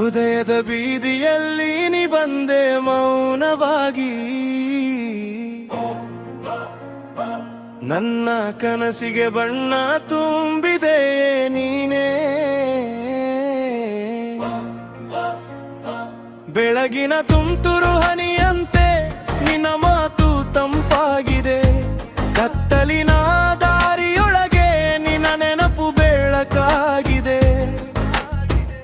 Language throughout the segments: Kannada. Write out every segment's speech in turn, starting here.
ಹೃದಯದ ಬೀದಿಯಲ್ಲಿ ನೀ ಬಂದೆ ಮೌನವಾಗಿ, ನನ್ನ ಕನಸಿಗೆ ಬಣ್ಣ ತುಂಬಿದೆ ನೀನೇ. ಬೆಳಗಿನ ತುಂತುರು ಹನಿಯಂತೆ ನಿನ್ನ ಮಾತು ತಂಪಾಗಿದೆ, ಕತ್ತಲಿನ ದಾರಿಯೊಳಗೆ ನಿನ್ನ ನೆನಪು ಬೆಳಕಾಗಿದೆ.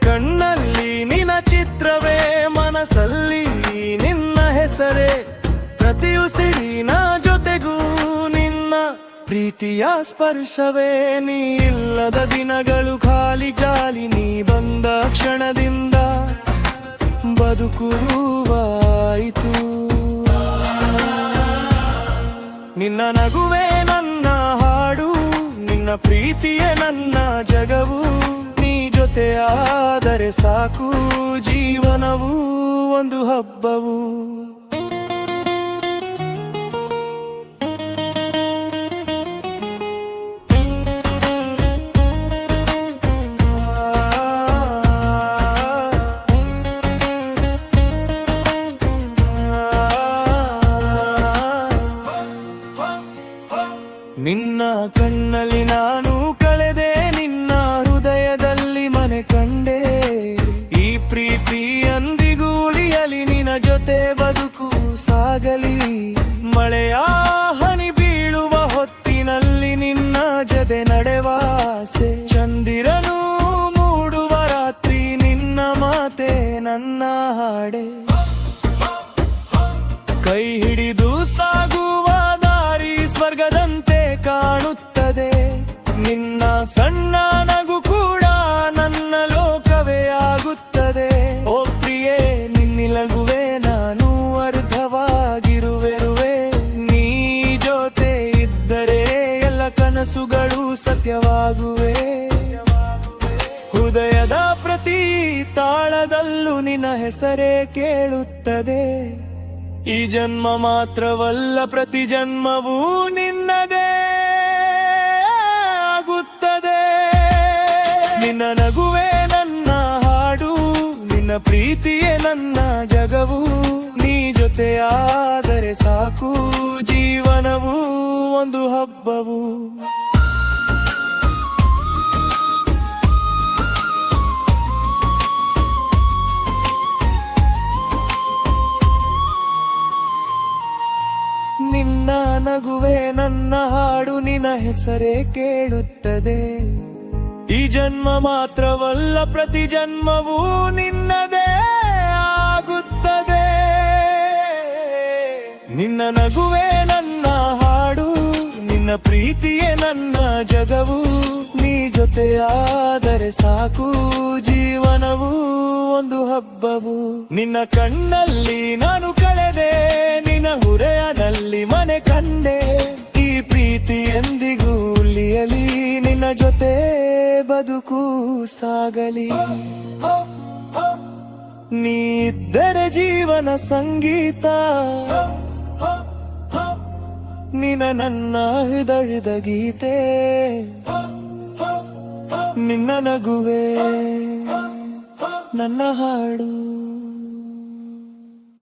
ಕಣ್ಣಲ್ಲಿ ನಿನ್ನ ಚಿತ್ರವೇ, ಮನಸ್ಸಲ್ಲಿ ನಿನ್ನ ಹೆಸರೇ, ಪ್ರತಿ ಉಸಿರಿನ ಜೊತೆಗೂ ನಿನ್ನ ಪ್ರೀತಿಯ ಸ್ಪರ್ಶವೇ. ನೀ ಇಲ್ಲದ ದಿನಗಳು ಖಾಲಿ ಜಾಲಿ, ನೀ ಬಂದ ಕ್ಷಣದಿಂದ ಬದುಕುವಾಯಿತು. ನಿನ್ನ ನಗುವೆ ನನ್ನ ಹಾಡು, ನಿನ್ನ ಪ್ರೀತಿಯೇ ನನ್ನ ಜಗವು. ನೀ ಜೊತೆಯಾದರೆ ಸಾಕು, ಜೀವನವು ಒಂದು ಹಬ್ಬವು. ನಿನ್ನ ಕಣ್ಣಲ್ಲಿ ನಾನು ಕಳೆದೆ, ನಿನ್ನ ಹೃದಯದಲ್ಲಿ ಮನೆ ಕಂಡೆ. ಈ ಪ್ರೀತಿ ಎಂದಿಗೂ ಉಳಿಯಲಿ, ನಿನ್ನ ಜೊತೆ ಬದುಕು ಸಾಗಲಿ. ಮಳೆಯ ಹನಿ ಬೀಳುವ ಹೊತ್ತಿನಲ್ಲಿ ನಿನ್ನ ಜೊತೆ ನಡೆವಾಸೆ, ಚಂದಿರನು ಮೂಡುವ ರಾತ್ರಿ ನಿನ್ನ ಮಾತೆ ನನ್ನ ಹಾಡೆ. ಕೈ ಹಿಡಿದು ಸಾಗುವ ದಾರಿ ಸ್ವರ್ಗದಂತೆ ಕಾಣುತ್ತದೆ, ನಿನ್ನ ಸಣ್ಣ ನಗು ಕೂಡ ನನ್ನ ಲೋಕವೇ ಆಗುತ್ತದೆ. ಓ ಪ್ರಿಯೆ, ನಿನ್ನಿಲಗುವೆ ನಾನು ಅರ್ಧವಾಗಿರುವೆರುವೆ. ನೀ ಜೊತೆ ಇದ್ದರೆ ಎಲ್ಲ ಕನಸುಗಳು ಸತ್ಯವಾಗುವೆ. ಹೃದಯದ ಪ್ರತಿ ತಾಳದಲ್ಲೂ ನಿನ್ನ ಹೆಸರೇ ಕೇಳುತ್ತದೆ. ಈ ಜನ್ಮ ಮಾತ್ರವಲ್ಲ, ಪ್ರತಿ ಜನ್ಮವೂ ನಿನ್ನದೇ ಆಗುತ್ತದೆ. ನಿನ್ನ ನಗುವೆ ನನ್ನ ಹಾಡು, ನಿನ್ನ ಪ್ರೀತಿಯೇ ನನ್ನ ಜಗವು. ನೀ ಜೊತೆಯಾದರೆ ಸಾಕು, ಜೀವನವು ಒಂದು ಹಬ್ಬವು. ನಿನ್ನ ನಗುವೆ ನನ್ನ ಹಾಡು, ನಿನ್ನ ಹೆಸರೇ ಕೇಳುತ್ತದೆ. ಈ ಜನ್ಮ ಮಾತ್ರವಲ್ಲ, ಪ್ರತಿ ಜನ್ಮವೂ ನಿನ್ನದೇ ಆಗುತ್ತದೆ. ನಿನ್ನ ನಗುವೆ ನನ್ನ ಹಾಡು, ನಿನ್ನ ಪ್ರೀತಿಯೇ ನನ್ನ ಜಗವು. ನೀ ಜೊತೆಯಾದರೆ ಸಾಕು, ಜೀವನವು ಒಂದು ಹಬ್ಬವು. ನಿನ್ನ ಕಣ್ಣಲ್ಲಿ ನಾನು ಕಳೆದೆ, ನಿನ್ನ ಹೃದಯದಲ್ಲಿ ಮನೆ ಕಂಡೆ. ಈ ಪ್ರೀತಿ ಎಂದಿಗೂ ಉಳಿಯಲಿ, ನಿನ್ನ ಜೊತೆ ಬದುಕು ಸಾಗಲಿ. ನೀ ಇದ್ದರೆ ಜೀವನ ಸಂಗೀತ, ನಿನ್ನ ನನ್ನ ಹೃದಯದ ಗೀತೆ. ನಿನ್ನ ನಗುವೆ ನನ್ನ ಹಾಡು.